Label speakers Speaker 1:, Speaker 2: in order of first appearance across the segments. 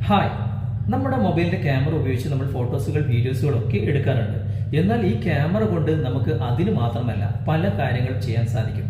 Speaker 1: Hi, നമ്മുടെ മൊബൈലിൻ്റെ camera ഉപയോഗിച്ച് നമ്മൾ ഫോട്ടോസുകൾ വീഡിയോസുകളൊക്കെ എടുക്കാറുണ്ട്. എന്നാൽ ഈ ക്യാമറ കൊണ്ട് നമുക്ക് അതിന് മാത്രമല്ല പല കാര്യങ്ങൾ ചെയ്യാൻ സാധിക്കും.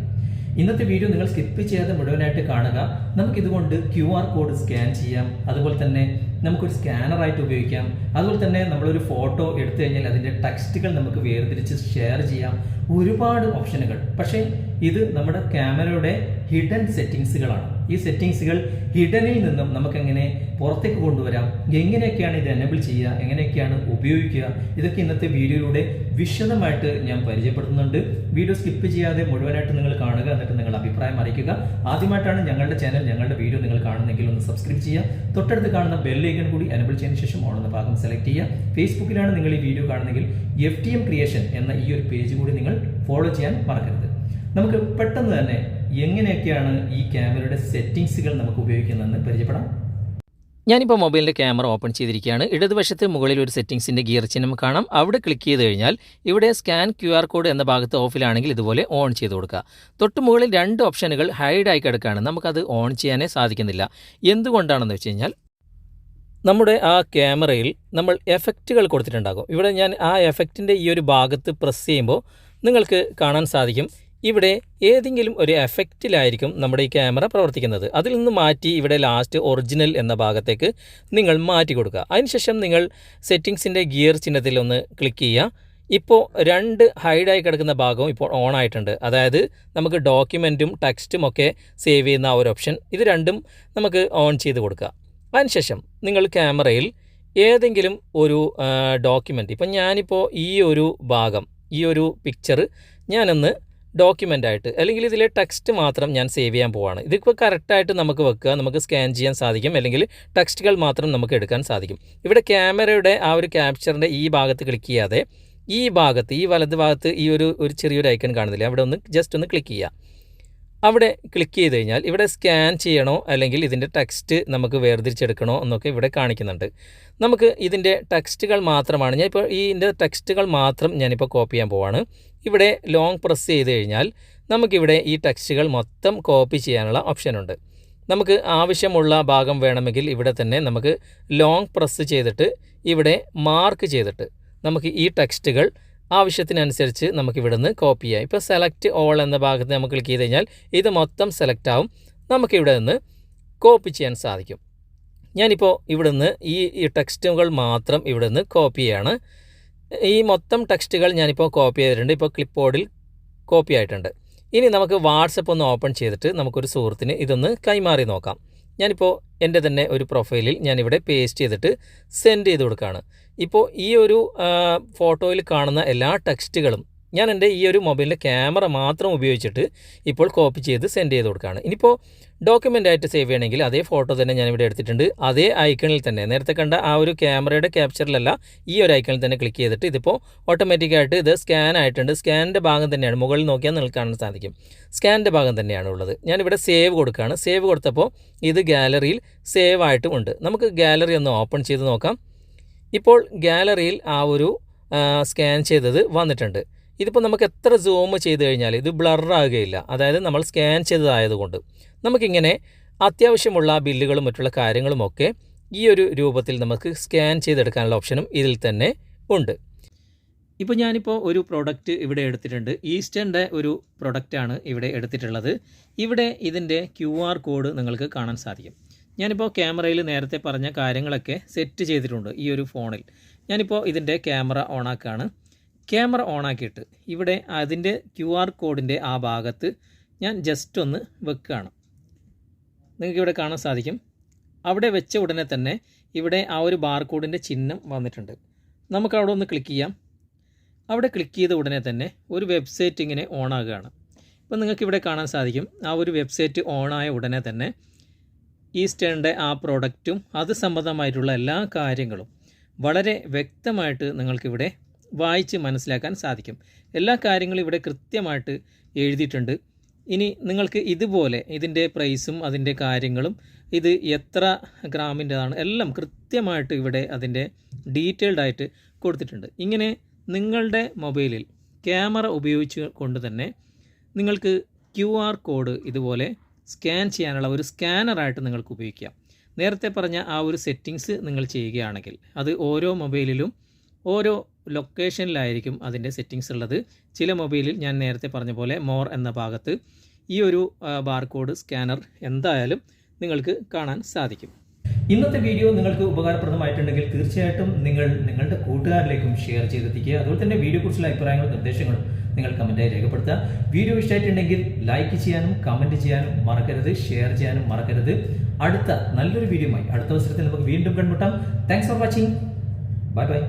Speaker 1: ഇന്നത്തെ വീഡിയോ നിങ്ങൾ സ്കിപ്പ് ചെയ്യാതെ മുഴുവനായിട്ട് കാണുക. നമുക്കിതുകൊണ്ട് QR കോഡ് സ്കാൻ ചെയ്യാം, അതുപോലെ തന്നെ നമുക്കൊരു സ്കാനറായിട്ട് ഉപയോഗിക്കാം, അതുപോലെ തന്നെ നമ്മളൊരു ഫോട്ടോ എടുത്തു കഴിഞ്ഞാൽ അതിൻ്റെ ടെക്സ്റ്റുകൾ നമുക്ക് വേർതിരിച്ച് ഷെയർ ചെയ്യാം. ഒരുപാട് ഓപ്ഷനുകൾ. പക്ഷേ ഇത് നമ്മുടെ ക്യാമറയുടെ ഹിഡൻ സെറ്റിങ്സുകളാണ്. ഈ സെറ്റിങ്സുകൾ ഹിഡനിൽ നിന്നും നമുക്കെങ്ങനെ പുറത്തേക്ക് കൊണ്ടുവരാം, എങ്ങനെയൊക്കെയാണ് ഇത് എനേബിൾ ചെയ്യുക, എങ്ങനെയൊക്കെയാണ് ഉപയോഗിക്കുക, ഇതൊക്കെ ഇന്നത്തെ വീഡിയോയിലൂടെ വിശദമായിട്ട് ഞാൻ പരിചയപ്പെടുത്തുന്നുണ്ട്. വീഡിയോ സ്കിപ്പ് ചെയ്യാതെ മുഴുവനായിട്ട് നിങ്ങൾ കാണുക, എന്നിട്ട് നിങ്ങൾ അഭിപ്രായം അറിയിക്കുക. ആദ്യമായിട്ടാണ് ഞങ്ങളുടെ ചാനൽ, ഞങ്ങളുടെ വീഡിയോ നിങ്ങൾ കാണുന്നെങ്കിൽ ഒന്ന് സബ്സ്ക്രൈബ് ചെയ്യുക. തൊട്ടടുത്ത് കാണുന്ന ബെൽ ഐക്കൺ കൂടി എനേബിൾ ചെയ്തതിനു ശേഷം ഓൺ എന്ന ഭാഗം സെലക്ട് ചെയ്യുക. ഫേസ്ബുക്കിലാണ് നിങ്ങൾ ഈ വീഡിയോ കാണുന്നെങ്കിൽ FTM ക്രിയേഷൻ എന്ന ഈ ഒരു പേജ് കൂടി നിങ്ങൾ ഫോളോ ചെയ്യാൻ മറക്കരുത്. നമുക്ക് പെട്ടെന്ന് തന്നെ എങ്ങനെയൊക്കെയാണ് ഈ ക്യാമറയുടെ സെറ്റിങ്സുകൾ നമുക്ക് ഉപയോഗിക്കുന്നതെന്ന് പരിചയപ്പെടാം.
Speaker 2: ഞാനിപ്പോൾ മൊബൈലിൻ്റെ ക്യാമറ ഓപ്പൺ ചെയ്തിരിക്കുകയാണ്. ഇടതുവശത്ത് മുകളിൽ ഒരു സെറ്റിംഗ്സിൻ്റെ ഗിയർ ചിഹ്നം കാണാം. അവിടെ ക്ലിക്ക് ചെയ്ത് കഴിഞ്ഞാൽ ഇവിടെ സ്കാൻ QR കോഡ് എന്ന ഭാഗത്ത് ഓഫിലാണെങ്കിൽ ഇതുപോലെ ഓൺ ചെയ്ത് കൊടുക്കുക. തൊട്ട് മുകളിൽ 2 ഓപ്ഷനുകൾ ഹൈഡായി കിടക്കുകയാണ്. നമുക്കത് ഓൺ ചെയ്യാനേ സാധിക്കുന്നില്ല. എന്തുകൊണ്ടാണെന്ന് വെച്ച് കഴിഞ്ഞാൽ നമ്മുടെ ആ ക്യാമറയിൽ നമ്മൾ എഫക്റ്റുകൾ കൊടുത്തിട്ടുണ്ടാകും. ഇവിടെ ഞാൻ ആ എഫക്റ്റിൻ്റെ ഈ ഒരു ഭാഗത്ത് പ്രസ് ചെയ്യുമ്പോൾ നിങ്ങൾക്ക് കാണാൻ സാധിക്കും, ഇവിടെ ഏതെങ്കിലും ഒരു എഫക്റ്റിലായിരിക്കും നമ്മുടെ ഈ ക്യാമറ പ്രവർത്തിക്കുന്നത്. അതിൽ നിന്ന് മാറ്റി ഇവിടെ ലാസ്റ്റ് ഒറിജിനൽ എന്ന ഭാഗത്തേക്ക് നിങ്ങൾ മാറ്റി കൊടുക്കുക. അതിനുശേഷം നിങ്ങൾ സെറ്റിങ്സിൻ്റെ ഗിയർ ചിഹ്നത്തിൽ ഒന്ന് ക്ലിക്ക് ചെയ്യുക. ഇപ്പോൾ 2 ഹൈഡായി കിടക്കുന്ന ഭാഗവും ഇപ്പോൾ ഓൺ ആയിട്ടുണ്ട്. അതായത് നമുക്ക് ഡോക്യുമെൻറ്റും ടെക്സ്റ്റും ഒക്കെ സേവ് ചെയ്യുന്ന ആ ഒരു ഓപ്ഷൻ, ഇത് രണ്ടും നമുക്ക് ഓൺ ചെയ്ത് കൊടുക്കുക. അതിനുശേഷം നിങ്ങൾ ക്യാമറയിൽ ഏതെങ്കിലും ഒരു ഡോക്യുമെൻ്റ്, ഇപ്പം ഞാനിപ്പോൾ ഈ ഒരു ഭാഗം, ഈ ഒരു പിക്ചർ ഞാനൊന്ന് ഡോക്യുമെൻ്റായിട്ട് അല്ലെങ്കിൽ ഇതിലെ ടെക്സ്റ്റ് മാത്രം ഞാൻ സേവ് ചെയ്യാൻ പോവാണ്. ഇതിപ്പോൾ കറക്റ്റായിട്ട് നമുക്ക് വെക്കുക, നമുക്ക് സ്കാൻ ചെയ്യാൻ സാധിക്കും, അല്ലെങ്കിൽ ടെക്സ്റ്റുകൾ മാത്രം നമുക്ക് എടുക്കാൻ സാധിക്കും. ഇവിടെ ക്യാമറയുടെ ആ ഒരു ക്യാപ്ചറിൻ്റെ ഈ ഭാഗത്ത് ക്ലിക്ക് ചെയ്യാതെ ഈ ഭാഗത്ത്, ഈ വലത് ഭാഗത്ത് ഈ ഒരു ചെറിയൊരു ഐക്കൺ കാണുന്നില്ല, അവിടെ ഒന്ന് ജസ്റ്റ് ഒന്ന് ക്ലിക്ക് ചെയ്യുക. അവിടെ ക്ലിക്ക് ചെയ്ത് കഴിഞ്ഞാൽ ഇവിടെ സ്കാൻ ചെയ്യണോ അല്ലെങ്കിൽ ഇതിൻ്റെ ടെക്സ്റ്റ് നമുക്ക് വേർതിരിച്ചെടുക്കണോ എന്നൊക്കെ ഇവിടെ കാണിക്കുന്നുണ്ട്. നമുക്ക് ഇതിൻ്റെ ടെക്സ്റ്റുകൾ മാത്രമാണ്, ഞാനിപ്പോൾ ഇതിൻ്റെ ടെക്സ്റ്റുകൾ മാത്രം ഞാനിപ്പോൾ കോപ്പി ചെയ്യാൻ പോവാണ്. ഇവിടെ ലോങ് പ്രസ് ചെയ്ത് കഴിഞ്ഞാൽ നമുക്കിവിടെ ഈ ടെക്സ്റ്റുകൾ മൊത്തം കോപ്പി ചെയ്യാനുള്ള ഓപ്ഷനുണ്ട്. നമുക്ക് ആവശ്യമുള്ള ഭാഗം വേണമെങ്കിൽ ഇവിടെ തന്നെ നമുക്ക് ലോങ് പ്രസ് ചെയ്തിട്ട് ഇവിടെ മാർക്ക് ചെയ്തിട്ട് നമുക്ക് ഈ ടെക്സ്റ്റുകൾ ആവശ്യത്തിനനുസരിച്ച് നമുക്കിവിടെ നിന്ന് കോപ്പി ചെയ്യാം. ഇപ്പോൾ സെലക്ട് ഓൾ എന്ന ഭാഗത്ത് നമുക്ക് ക്ലിക്ക് ചെയ്ത് കഴിഞ്ഞാൽ ഇത് മൊത്തം സെലക്ട് ആവും. നമുക്കിവിടെ നിന്ന് കോപ്പി ചെയ്യാൻ സാധിക്കും. ഞാനിപ്പോൾ ഇവിടെ നിന്ന് ഈ ടെക്സ്റ്റുകൾ മാത്രം ഇവിടെ നിന്ന് കോപ്പി ചെയ്യാണ്. ഈ മൊത്തം ടെക്സ്റ്റുകൾ ഞാനിപ്പോൾ കോപ്പി ചെയ്തിട്ടുണ്ട്. ഇപ്പോൾ ക്ലിപ്പ് ബോർഡിൽ കോപ്പി ആയിട്ടുണ്ട്. ഇനി നമുക്ക് വാട്സപ്പ് ഒന്ന് ഓപ്പൺ ചെയ്തിട്ട് നമുക്കൊരു സുഹൃത്തിന് ഇതൊന്ന് കൈമാറി നോക്കാം. ഞാനിപ്പോൾ എൻ്റെ തന്നെ ഒരു പ്രൊഫൈലിൽ ഞാനിവിടെ പേസ്റ്റ് ചെയ്തിട്ട് സെൻഡ് ചെയ്ത് കൊടുക്കുകയാണ്. ഇപ്പോൾ ഈ ഒരു ഫോട്ടോയിൽ കാണുന്ന എല്ലാ ടെക്സ്റ്റുകളും ഞാൻ എൻ്റെ ഈ ഒരു മൊബൈലിൻ്റെ ക്യാമറ മാത്രം ഉപയോഗിച്ചിട്ട് ഇപ്പോൾ കോപ്പി ചെയ്ത് സെൻഡ് ചെയ്ത് കൊടുക്കുകയാണ്. ഇനിയിപ്പോൾ ഡോക്യുമെൻ്റായിട്ട് സേവ് ചെയ്യണമെങ്കിൽ അതേ ഫോട്ടോ തന്നെ ഞാനിവിടെ എടുത്തിട്ടുണ്ട്. അതേ ഐക്കണിൽ തന്നെ നേരത്തെ കണ്ട ആ ഒരു ക്യാമറയുടെ ക്യാപ്ചറിലല്ല, ഈ ഒരു ഐക്കണിൽ തന്നെ ക്ലിക്ക് ചെയ്തിട്ട് ഇതിപ്പോൾ ഓട്ടോമാറ്റിക്കായിട്ട് ഇത് സ്കാൻ ആയിട്ടുണ്ട്. സ്കാനിൻ്റെ ഭാഗം തന്നെയാണ്, മുകളിൽ നോക്കിയാൽ നിങ്ങൾക്ക് കാണാൻ സാധിക്കും, സ്കാനിൻ്റെ ഭാഗം തന്നെയാണ് ഉള്ളത്. ഞാനിവിടെ സേവ് കൊടുക്കുകയാണ്. സേവ് കൊടുത്തപ്പോൾ ഇത് ഗാലറിയിൽ സേവ് ആയിട്ടും ഉണ്ട്. നമുക്ക് ഗാലറി ഒന്ന് ഓപ്പൺ ചെയ്ത് നോക്കാം. ഇപ്പോൾ ഗാലറിയിൽ ആ ഒരു സ്കാൻ ചെയ്തത് വന്നിട്ടുണ്ട്. ഇതിപ്പോൾ നമുക്ക് എത്ര സൂം ചെയ്ത് കഴിഞ്ഞാൽ ഇത് ബ്ലറാകുകയില്ല, അതായത് നമ്മൾ സ്കാൻ ചെയ്തതായതുകൊണ്ട്. നമുക്കിങ്ങനെ അത്യാവശ്യമുള്ള ബില്ലുകളും മറ്റുള്ള കാര്യങ്ങളുമൊക്കെ ഈ ഒരു രൂപത്തിൽ നമുക്ക് സ്കാൻ ചെയ്തെടുക്കാനുള്ള ഓപ്ഷനും ഇതിൽ തന്നെ ഉണ്ട്. ഇപ്പോൾ ഞാനിപ്പോൾ ഒരു പ്രൊഡക്റ്റ് ഇവിടെ എടുത്തിട്ടുണ്ട്. ഈസ്റ്റേണിൻ്റെ ഒരു പ്രൊഡക്റ്റാണ് ഇവിടെ എടുത്തിട്ടുള്ളത്. ഇവിടെ ഇതിൻ്റെ QR കോഡ് നിങ്ങൾക്ക് കാണാൻ സാധിക്കും. ഞാനിപ്പോൾ ക്യാമറയിൽ നേരത്തെ പറഞ്ഞ കാര്യങ്ങളൊക്കെ സെറ്റ് ചെയ്തിട്ടുണ്ട് ഈ ഒരു ഫോണിൽ. ഞാനിപ്പോൾ ഇതിൻ്റെ ക്യാമറ ഓണാക്കുകയാണ്. ക്യാമറ ഓണാക്കിയിട്ട് ഇവിടെ അതിൻ്റെ QR കോഡിൻ്റെ ആ ഭാഗത്ത് ഞാൻ ജസ്റ്റ് ഒന്ന് വെക്കുകയാണ്. നിങ്ങൾക്കിവിടെ കാണാൻ സാധിക്കും. അവിടെ വെച്ച ഉടനെ തന്നെ ഇവിടെ ആ ഒരു ബാർകോഡിൻ്റെ ചിഹ്നം വന്നിട്ടുണ്ട്. നമുക്കവിടെ ഒന്ന് ക്ലിക്ക് ചെയ്യാം. അവിടെ ക്ലിക്ക് ചെയ്ത ഉടനെ തന്നെ ഒരു വെബ്സൈറ്റ് ഇങ്ങനെ ഓണാകുകയാണ്. ഇപ്പോൾ നിങ്ങൾക്കിവിടെ കാണാൻ സാധിക്കും, ആ ഒരു വെബ്സൈറ്റ് ഓണായ ഉടനെ തന്നെ ഈസ്റ്റേണിൻ്റെ ആ പ്രോഡക്റ്റും അത് സംബന്ധമായിട്ടുള്ള എല്ലാ കാര്യങ്ങളും വളരെ വ്യക്തമായിട്ട് നിങ്ങൾക്കിവിടെ വായിച്ച് മനസ്സിലാക്കാൻ സാധിക്കും. എല്ലാ കാര്യങ്ങളും ഇവിടെ കൃത്യമായിട്ട് എഴുതിയിട്ടുണ്ട്. ഇനി നിങ്ങൾക്ക് ഇതുപോലെ ഇതിൻ്റെ പ്രൈസും അതിൻ്റെ കാര്യങ്ങളും ഇത് എത്ര ഗ്രാമിൻ്റെതാണ് എല്ലാം കൃത്യമായിട്ട് ഇവിടെ അതിൻ്റെ ഡീറ്റെയിൽഡായിട്ട് കൊടുത്തിട്ടുണ്ട്. ഇങ്ങനെ നിങ്ങളുടെ മൊബൈലിൽ ക്യാമറ ഉപയോഗിച്ച് കൊണ്ട് തന്നെ നിങ്ങൾക്ക് QR കോഡ് ഇതുപോലെ സ്കാൻ ചെയ്യാനുള്ള ഒരു സ്കാനറായിട്ട് നിങ്ങൾക്ക് ഉപയോഗിക്കാം. നേരത്തെ പറഞ്ഞ ആ ഒരു സെറ്റിങ്സ് നിങ്ങൾ ചെയ്യുകയാണെങ്കിൽ അത് ഓരോ മൊബൈലിലും ഓരോ ലൊക്കേഷനിലായിരിക്കും അതിൻ്റെ സെറ്റിങ്സ് ഉള്ളത്. ചില മൊബൈലിൽ ഞാൻ നേരത്തെ പറഞ്ഞ പോലെ മോർ എന്ന ഭാഗത്ത് ഈ ഒരു ബാർകോഡ് സ്കാനർ എന്തായാലും നിങ്ങൾക്ക് കാണാൻ സാധിക്കും.
Speaker 1: ഇന്നത്തെ വീഡിയോ നിങ്ങൾക്ക് ഉപകാരപ്രദമായിട്ടുണ്ടെങ്കിൽ തീർച്ചയായിട്ടും നിങ്ങൾ നിങ്ങളുടെ കൂട്ടുകാരിലേക്കും ഷെയർ ചെയ്തെത്തിക്കുക. അതുപോലെ തന്നെ വീഡിയോയെക്കുറിച്ചുള്ള അഭിപ്രായങ്ങളും നിർദ്ദേശങ്ങളും നിങ്ങൾ കമൻറ്റായി രേഖപ്പെടുത്തുക. വീഡിയോ ഇഷ്ടമായിട്ടുണ്ടെങ്കിൽ ലൈക്ക് ചെയ്യാനും കമൻറ്റ് ചെയ്യാനും മറക്കരുത്, ഷെയർ ചെയ്യാനും മറക്കരുത്. അടുത്ത നല്ലൊരു വീഡിയോയുമായി അടുത്ത അവസരത്തിൽ നമുക്ക് വീണ്ടും കണ്ടുമുട്ടാം. Thanks for watching. Bye bye.